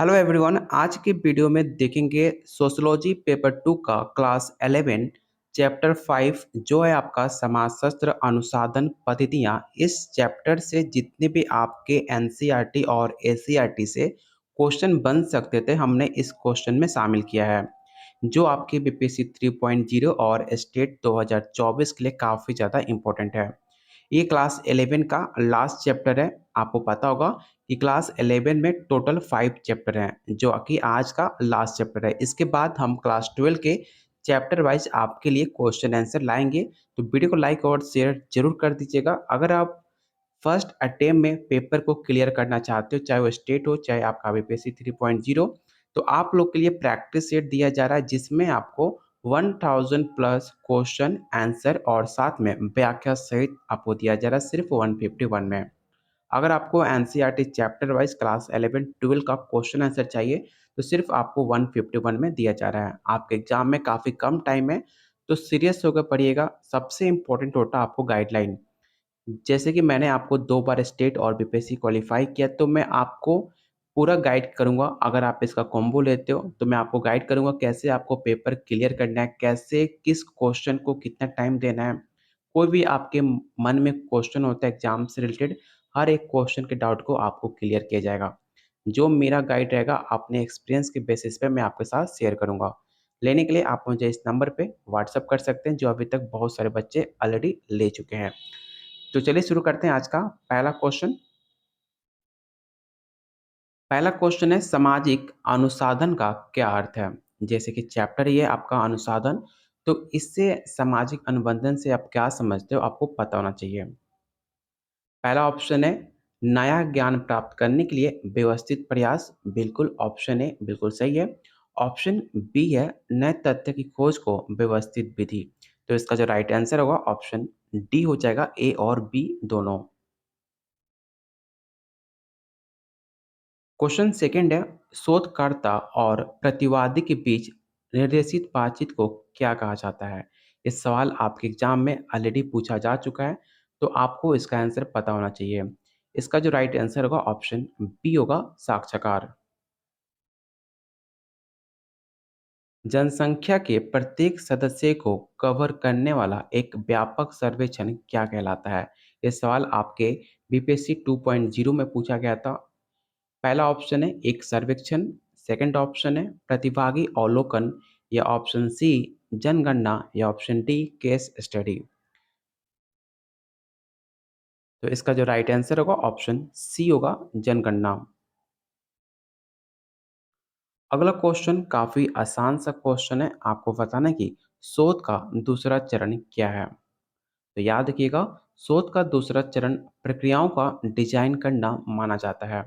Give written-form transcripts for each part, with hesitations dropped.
Hello everyone, आज की video में देखेंगे सोशियोलॉजी पेपर 2 का क्लास 11 चैप्टर 5 जो है आपका समाजशास्त्र अनुसाधन पद्धतियाँ। इस चैप्टर से जितने भी आपके एनसीईआरटी और एससीईआरटी से क्वेश्चन बन सकते थे हमने इस क्वेश्चन में शामिल किया है, जो आपके बीपीएससी 3.0 और स्टेट 2024 के लिए काफ़ी ज़्यादा इम्पोर्टेंट है। ये क्लास 11 का लास्ट चैप्टर है। आपको पता होगा कि क्लास 11 में टोटल 5 चैप्टर हैं, जो कि आज का लास्ट चैप्टर है। इसके बाद हम क्लास 12 के चैप्टर वाइज आपके लिए क्वेश्चन आंसर लाएंगे। तो वीडियो को लाइक और शेयर जरूर कर दीजिएगा। अगर आप फर्स्ट अटेम्प्ट में पेपर को क्लियर करना चाहते हो, चाहे वो स्टेट हो चाहे आपका बीपीएससी 3.0, तो आप लोग के लिए प्रैक्टिस सेट दिया जा रहा है, जिसमें आपको 1000 प्लस क्वेश्चन आंसर और साथ में व्याख्या सहित आपको दिया जा रहा है सिर्फ 151 में। अगर आपको एनसीईआरटी चैप्टर वाइज क्लास 11 12 का क्वेश्चन आंसर चाहिए, तो सिर्फ आपको 151 में दिया जा रहा है। आपके एग्जाम में काफ़ी कम टाइम है, तो सीरियस होकर पढ़िएगा। सबसे इम्पोर्टेंट होता है आपको गाइडलाइन। जैसे कि मैंने आपको 2 बार स्टेट और बीपीएससी क्वालीफाई किया, तो मैं आपको पूरा गाइड करूँगा। अगर आप इसका कॉम्बो लेते हो, तो मैं आपको गाइड करूँगा कैसे आपको पेपर क्लियर करना है, कैसे किस क्वेश्चन को कितना टाइम देना है। कोई भी आपके मन में क्वेश्चन होता है एग्ज़ाम से रिलेटेड, हर एक क्वेश्चन के डाउट को आपको क्लियर किया जाएगा। जो मेरा गाइड रहेगा, अपने एक्सपीरियंस के बेसिस पे मैं आपके साथ शेयर करूँगा। लेने के लिए आप मुझे इस नंबर पे व्हाट्सएप कर सकते हैं, जो अभी तक बहुत सारे बच्चे ऑलरेडी ले चुके हैं। तो चलिए शुरू करते हैं आज का पहला क्वेश्चन। पहला क्वेश्चन है, सामाजिक अनुसाधन का क्या अर्थ है? जैसे कि चैप्टर ये है आपका अनुसाधन, तो इससे सामाजिक अनुबंधन से आप क्या समझते हो, आपको पता होना चाहिए। पहला ऑप्शन है, नया ज्ञान प्राप्त करने के लिए व्यवस्थित प्रयास। बिल्कुल ऑप्शन ए बिल्कुल सही है। ऑप्शन बी है, नए तथ्य की खोज को व्यवस्थित विधि। तो इसका जो राइट आंसर होगा ऑप्शन डी हो जाएगा, ए और बी दोनों। क्वेश्चन सेकंड है, शोधकर्ता और प्रतिवादी के बीच निर्देशित बातचीत को क्या कहा जाता है? ये सवाल आपके एग्जाम में ऑलरेडी पूछा जा चुका है, तो आपको इसका आंसर पता होना चाहिए। इसका जो राइट आंसर होगा ऑप्शन बी होगा, साक्षात्कार। जनसंख्या के प्रत्येक सदस्य को कवर करने वाला एक व्यापक सर्वेक्षण क्या कहलाता है? ये सवाल आपके बीपीएससी 2.0 में पूछा गया था। पहला ऑप्शन है एक सर्वेक्षण, सेकंड ऑप्शन है प्रतिभागी अवलोकन, या ऑप्शन सी जनगणना, या ऑप्शन डी केस स्टडी। तो इसका जो राइट आंसर होगा ऑप्शन सी होगा, जनगणना। अगला क्वेश्चन काफी आसान सा क्वेश्चन है। आपको बताना है कि शोध का दूसरा चरण क्या है। तो याद रखिएगा, शोध का दूसरा चरण प्रक्रियाओं का डिजाइन करना माना जाता है।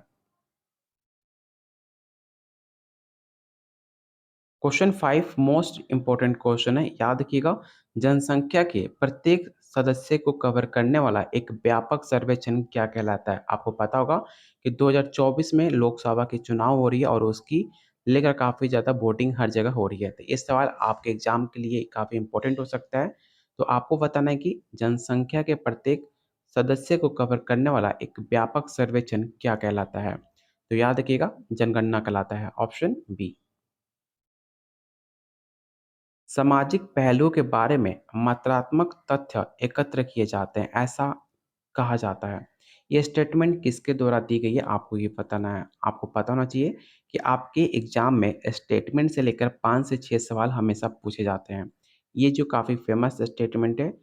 क्वेश्चन 5 मोस्ट इंपॉर्टेंट क्वेश्चन है, याद रखिएगा। जनसंख्या के प्रत्येक सदस्य को कवर करने वाला एक व्यापक सर्वेक्षण क्या कहलाता है? आपको पता होगा कि 2024 में लोकसभा की चुनाव हो रही है और उसकी लेकर काफ़ी ज़्यादा वोटिंग हर जगह हो रही है। तो ये सवाल आपके एग्जाम के लिए काफ़ी इंपॉर्टेंट हो सकता है। तो आपको बताना है कि जनसंख्या के प्रत्येक सदस्य को कवर करने वाला एक व्यापक सर्वेक्षण क्या कहलाता है? तो याद रखिएगा, जनगणना कहलाता है, ऑप्शन बी। सामाजिक पहलुओं के बारे में मात्रात्मक तथ्य एकत्र किए जाते हैं, ऐसा कहा जाता है। ये स्टेटमेंट किसके द्वारा दी गई है, आपको ये बताना है। आपको पता होना चाहिए कि आपके एग्जाम में स्टेटमेंट से लेकर 5 से 6 सवाल हमेशा पूछे जाते हैं। ये जो काफ़ी फेमस स्टेटमेंट है,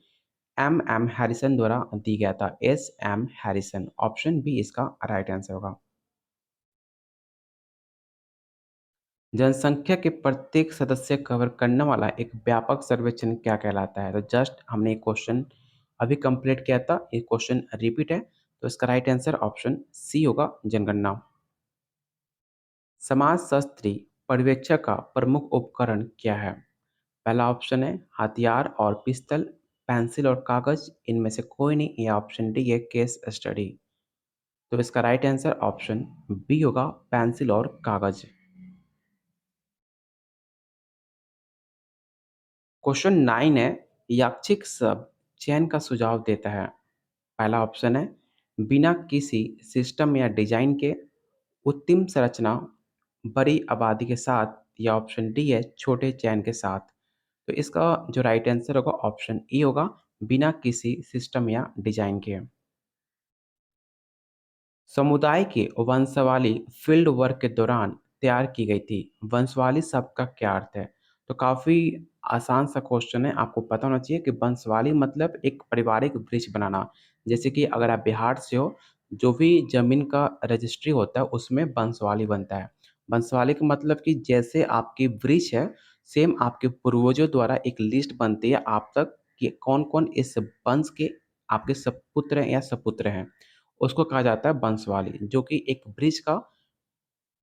एम एम हैरिसन द्वारा दी गया था, S M Harrison. Option B इसका राइट आंसर होगा। जनसंख्या के प्रत्येक सदस्य कवर करने वाला एक व्यापक सर्वेक्षण क्या कहलाता है? तो जस्ट हमने एक क्वेश्चन अभी कंप्लीट किया था, एक क्वेश्चन रिपीट है। तो इसका राइट आंसर ऑप्शन सी होगा, जनगणना। समाजशास्त्री पर्यवेक्षक का प्रमुख उपकरण क्या है? पहला ऑप्शन है हथियार और पिस्तल, पेंसिल और कागज, इनमें से कोई नहीं, या ऑप्शन डी है केस स्टडी। तो इसका राइट आंसर ऑप्शन बी होगा, पेंसिल और कागज। क्वेश्चन 9 है, यादृच्छिक शब्द चयन का सुझाव देता है। पहला ऑप्शन है बिना किसी सिस्टम या डिजाइन के उत्तम संरचना, बड़ी आबादी के साथ या ऑप्शन डी है छोटे चैन के साथ। तो इसका जो राइट आंसर होगा ऑप्शन ई होगा, बिना किसी सिस्टम या डिजाइन के। समुदाय की वंशावली फील्ड वर्क के दौरान तैयार की गई थी। वंशावली शब्द का क्या अर्थ है? तो काफ़ी आसान सा क्वेश्चन है, आपको पता होना चाहिए कि वंशावली मतलब एक पारिवारिक वृक्ष बनाना। जैसे कि अगर आप बिहार से हो, जो भी ज़मीन का रजिस्ट्री होता है उसमें वंशावली बनता है। वंशावली का मतलब कि जैसे आपकी वृक्ष है, सेम आपके पूर्वजों द्वारा एक लिस्ट बनती है आप तक कि कौन-कौन इस वंश के आपके सपुत्र हैं या सपुत्र हैं। उसको कहा जाता है वंशावली, जो कि एक ब्रिज का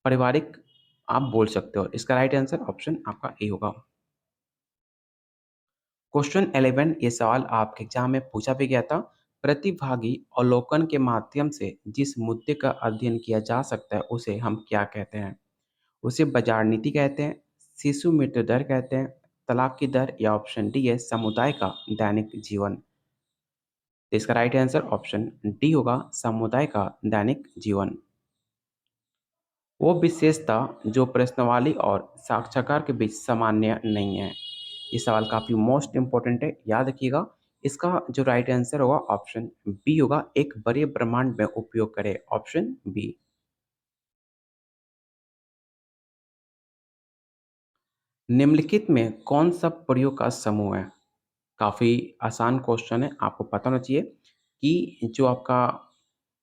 पारिवारिक आप बोल सकते हो। इसका राइट आंसर ऑप्शन आपका ए होगा। क्वेश्चन 11 ये सवाल आपके एग्जाम में पूछा भी गया था। प्रतिभागी अवलोकन के माध्यम से जिस मुद्दे का अध्ययन किया जा सकता है उसे हम क्या कहते हैं? उसे बाजार नीति कहते हैं, शिशु मृत्यु दर कहते हैं, तलाक की दर या ऑप्शन डी है समुदाय का दैनिक जीवन। तो इसका राइट आंसर ऑप्शन डी होगा, समुदाय का दैनिक जीवन। वो विशेषता जो प्रश्नावली और साक्षात्कार के बीच सामान्य नहीं है। ये सवाल काफ़ी मोस्ट इम्पोर्टेंट है, याद रखिएगा। इसका जो राइट आंसर होगा ऑप्शन बी होगा, एक बड़े ब्रह्मांड में उपयोग करें, ऑप्शन बी। निम्नलिखित में कौन सा प्रयोग का समूह है? काफ़ी आसान क्वेश्चन है, आपको पता होना चाहिए कि जो आपका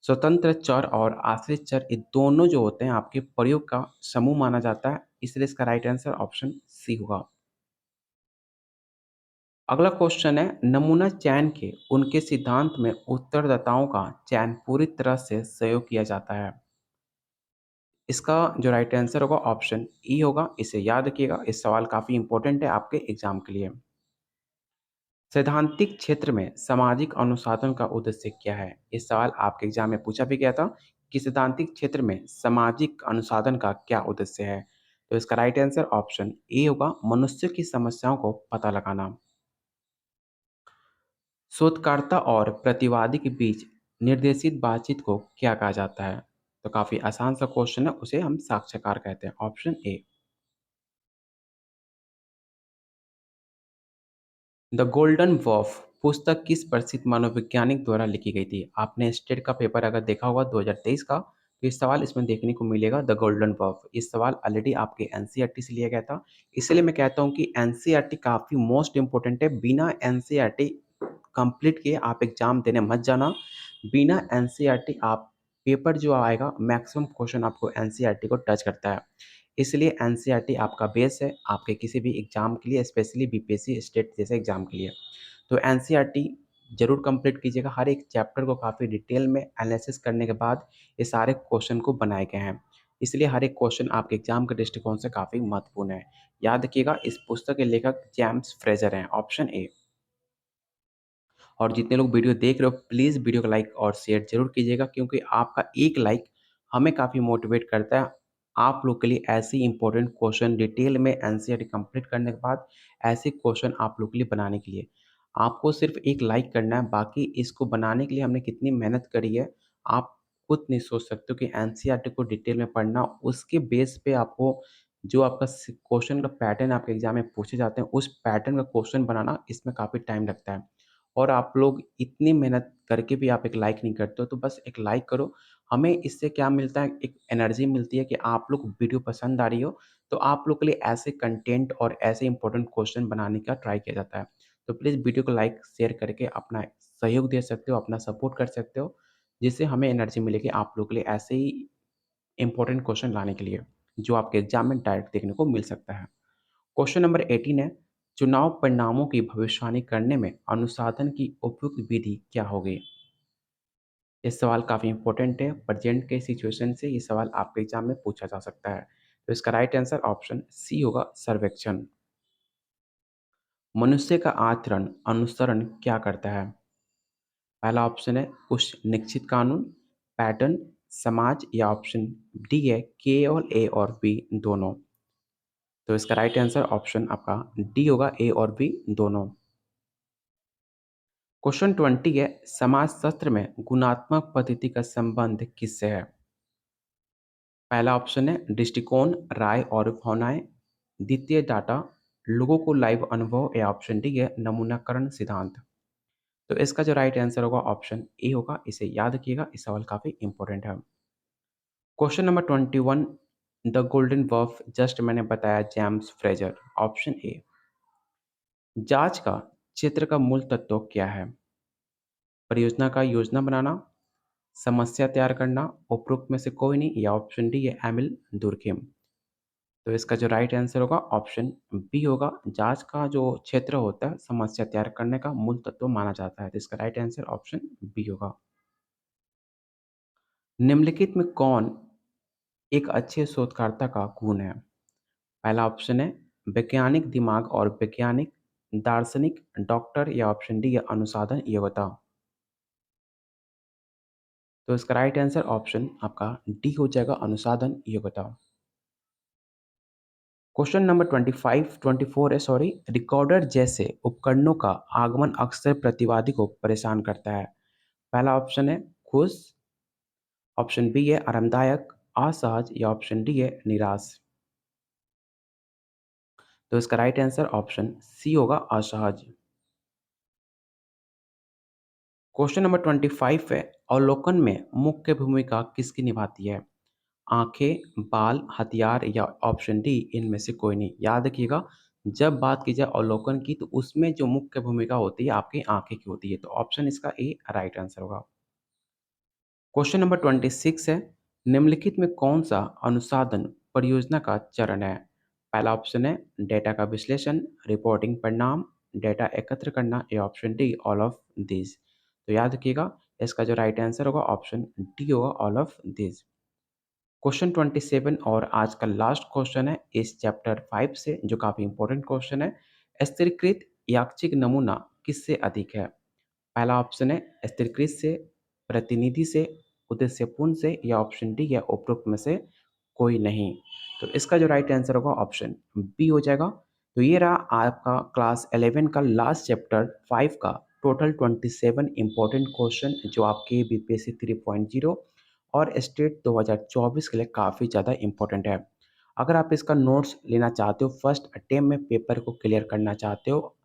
स्वतंत्र चर और आश्रित चर ये दोनों जो होते हैं आपके प्रयोग का समूह माना जाता है, इसलिए इसका राइट आंसर ऑप्शन सी होगा। अगला क्वेश्चन है, नमूना चयन के उनके सिद्धांत में उत्तरदाताओं का चयन पूरी तरह से सहयोग किया जाता है। इसका जो राइट आंसर होगा ऑप्शन ई होगा, इसे याद रखिएगा, इस सवाल काफ़ी इंपॉर्टेंट है आपके एग्जाम के लिए। सैद्धांतिक क्षेत्र में सामाजिक अनुसंधान का उद्देश्य क्या है? इस सवाल आपके एग्जाम में पूछा भी गया था कि सैद्धांतिक क्षेत्र में सामाजिक अनुसंधान का क्या उद्देश्य है? तो इसका राइट आंसर ऑप्शन ए होगा, मनुष्य की समस्याओं को पता लगाना। शोधकर्ता और प्रतिवादी के बीच निर्देशित बातचीत को क्या कहा जाता है? तो काफ़ी आसान सा क्वेश्चन है, उसे हम साक्षात्कार कहते हैं, ऑप्शन ए। द गोल्डन वॉफ पुस्तक किस प्रसिद्ध मनोवैज्ञानिक द्वारा लिखी गई थी? आपने स्टेट का पेपर अगर देखा होगा 2023 का, तो इस सवाल इसमें देखने को मिलेगा, द गोल्डन वॉफ। इस सवाल ऑलरेडी आपके एनसीईआरटी से लिया गया था। इसलिए मैं कहता हूँ कि एनसीईआरटी काफ़ी मोस्ट इंपॉर्टेंट है। बिना एनसीईआरटी कंप्लीट किए आप एग्जाम देने मत जाना। बिना एनसीईआरटी आप पेपर जो आएगा मैक्सिमम क्वेश्चन आपको एनसीईआरटी को टच करता है। इसलिए एनसीईआरटी आपका बेस है आपके किसी भी एग्जाम के लिए, स्पेशली बीपीएससी स्टेट जैसे एग्जाम के लिए। तो एनसीईआरटी जरूर कंप्लीट कीजिएगा। हर एक चैप्टर को काफ़ी डिटेल में एनालिसिस करने के बाद ये सारे क्वेश्चन को बनाए गए हैं। इसलिए हर एक क्वेश्चन आपके एग्जाम के दृष्टिकोण से काफ़ी महत्वपूर्ण है। याद रखिएगा, इस पुस्तक के लेखक जेम्स फ्रेजर हैं, ऑप्शन ए। और जितने लोग वीडियो देख रहे हो प्लीज़ वीडियो को लाइक और शेयर ज़रूर कीजिएगा, क्योंकि आपका एक लाइक हमें काफ़ी मोटिवेट करता है आप लोग के लिए ऐसी इंपॉर्टेंट क्वेश्चन डिटेल में एनसीईआरटी कंप्लीट करने के बाद ऐसे क्वेश्चन आप लोग के लिए बनाने के लिए। आपको सिर्फ एक लाइक करना है, बाकी इसको बनाने के लिए हमने कितनी मेहनत करी है आप खुद नहीं सोच सकते हो कि एनसीईआरटी को डिटेल में पढ़ना, उसके बेस पे आपको जो आपका क्वेश्चन का पैटर्न आपके एग्जाम में पूछे जाते हैं उस पैटर्न का क्वेश्चन बनाना इसमें काफ़ी टाइम लगता है। और आप लोग इतनी मेहनत करके भी आप एक लाइक नहीं करते हो, तो बस एक लाइक करो। हमें इससे क्या मिलता है, एक एनर्जी मिलती है कि आप लोग वीडियो पसंद आ रही हो, तो आप लोग के लिए ऐसे कंटेंट और ऐसे इंपॉर्टेंट क्वेश्चन बनाने का ट्राई किया जाता है। तो प्लीज़ वीडियो को लाइक, शेयर करके अपना सहयोग दे सकते हो, अपना सपोर्ट कर सकते हो, जिससे हमें एनर्जी मिलेगी आप लोग के लिए ऐसे ही इंपॉर्टेंट क्वेश्चन लाने के लिए, जो आपके एग्जाम में डायरेक्ट देखने को मिल सकता है। क्वेश्चन नंबर 18 है, चुनाव परिणामों की भविष्यवाणी करने में अनुसाधन की उपयुक्त विधि क्या होगी? ये सवाल काफ़ी इंपॉर्टेंट है, प्रेजेंट के सिचुएशन से ये सवाल आपके एग्जाम में पूछा जा सकता है। तो इसका राइट आंसर ऑप्शन सी होगा, सर्वेक्षण। मनुष्य का आचरण अनुसरण क्या करता है? पहला ऑप्शन है कुछ निश्चित कानून, पैटर्न, समाज या ऑप्शन डी है केवल ए और बी दोनों। तो इसका राइट आंसर ऑप्शन आपका डी होगा, ए और बी दोनों। क्वेश्चन 20 है, समाजशास्त्र में गुणात्मक पद्धति का संबंध किससे है? पहला ऑप्शन है दृष्टिकोण, राय और भावनाएँ। द्वितीय डाटा, लोगों को लाइव अनुभव या ऑप्शन डी है नमूनाकरण सिद्धांत। तो इसका जो राइट आंसर होगा ऑप्शन ए होगा, इसे याद रखिएगा, इस सवाल काफ़ी इंपॉर्टेंट है। Question number 21, the golden wharf just मैंने बताया जेम्स फ्रेजर। ऑप्शन ए, जांच का क्षेत्र का मूल तत्व क्या है? परियोजना का योजना बनाना, समस्या तैयार करना, उपरोक्त में से कोई नहीं, या ऑप्शन डी है एमिल दुर्कहेम। तो इसका जो राइट आंसर होगा ऑप्शन बी होगा। जांच का जो क्षेत्र होता है समस्या तैयार करने का मूल तत्व माना जाता है, तो इसका राइट आंसर ऑप्शन बी होगा। निम्नलिखित में कौन एक अच्छे शोधकर्ता का गुण है? पहला ऑप्शन है वैज्ञानिक दिमाग और वैज्ञानिक दार्शनिक डॉक्टर, या ऑप्शन डी है अनुसाधन योग्यता। तो इसका राइट आंसर ऑप्शन आपका डी हो जाएगा, अनुसाधन योग्यता। क्वेश्चन नंबर 24 है, सॉरी। रिकॉर्डर जैसे उपकरणों का आगमन अक्सर प्रतिवादी को परेशान करता है। पहला ऑप्शन है खुश, ऑप्शन बी है आरामदायक, असहज, या ऑप्शन डी है निराश। तो इसका राइट आंसर ऑप्शन सी होगा, असहज। क्वेश्चन नंबर 25 है, अवलोकन में मुख्य भूमिका किसकी निभाती है? आंखें, बाल, हथियार, या ऑप्शन डी इनमें से कोई नहीं। याद रखिएगा, जब बात की जाए अवलोकन की तो उसमें जो मुख्य भूमिका होती है आपकी आंखें की होती है, तो ऑप्शन इसका ए राइट आंसर होगा। क्वेश्चन नंबर 26 है, निम्नलिखित में कौन सा अनुसाधन परियोजना का चरण है? पहला ऑप्शन है डेटा का विश्लेषण, रिपोर्टिंग परिणाम, डेटा एकत्र करना, या option D all of this. तो याद रखिएगा, इसका जो राइट आंसर होगा ऑप्शन डी होगा, ऑल ऑफ दिस। क्वेश्चन 27 और आज का लास्ट क्वेश्चन है इस चैप्टर 5 से, जो काफ़ी इंपॉर्टेंट क्वेश्चन है। स्थिरीकृत यादृच्छिक नमूना किससे अधिक है? पहला ऑप्शन है स्थिरीकृत से, प्रतिनिधि से, उद्देश्यपूर्ण से, या ऑप्शन डी या उपरोक्त में से कोई नहीं। तो इसका जो राइट आंसर होगा ऑप्शन बी हो जाएगा। तो ये रहा आपका क्लास 11 का लास्ट चैप्टर 5 का टोटल 27 इंपॉर्टेंट क्वेश्चन, जो आपके बीपीएससी 3.0 और स्टेट 2024 के लिए काफ़ी ज़्यादा इंपॉर्टेंट है। अगर आप इसका नोट्स लेना चाहते हो, फर्स्ट अटेम्प्ट में पेपर को क्लियर करना चाहते हो,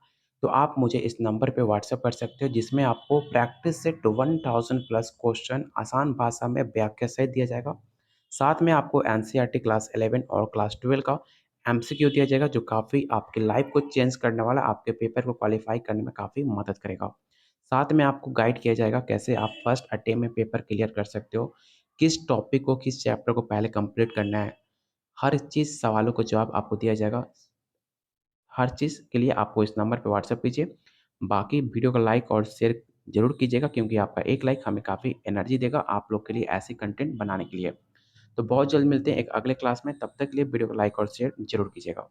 तो आप मुझे इस नंबर पे व्हाट्सएप कर सकते हो, जिसमें आपको प्रैक्टिस सेट 1000 प्लस क्वेश्चन आसान भाषा में व्याख्या सहित दिया जाएगा। साथ में आपको एनसीईआरटी क्लास 11 और क्लास 12 का एमसीक्यू दिया जाएगा, जो काफ़ी आपकी लाइफ को चेंज करने वाला, आपके पेपर को क्वालिफाई करने में काफ़ी मदद करेगा। साथ में आपको गाइड किया जाएगा कैसे आप फर्स्ट अटेम्प्ट में पेपर क्लियर कर सकते हो, किस टॉपिक को, किस चैप्टर को पहले कंप्लीट करना है। हर चीज़ सवालों का जवाब आपको दिया जाएगा। हर चीज़ के लिए आपको इस नंबर पे व्हाट्सएप कीजिए। बाकी वीडियो को लाइक और शेयर ज़रूर कीजिएगा, क्योंकि आपका एक लाइक हमें काफ़ी एनर्जी देगा आप लोग के लिए ऐसी कंटेंट बनाने के लिए। तो बहुत जल्द मिलते हैं एक अगले क्लास में, तब तक के लिए वीडियो को लाइक और शेयर ज़रूर कीजिएगा।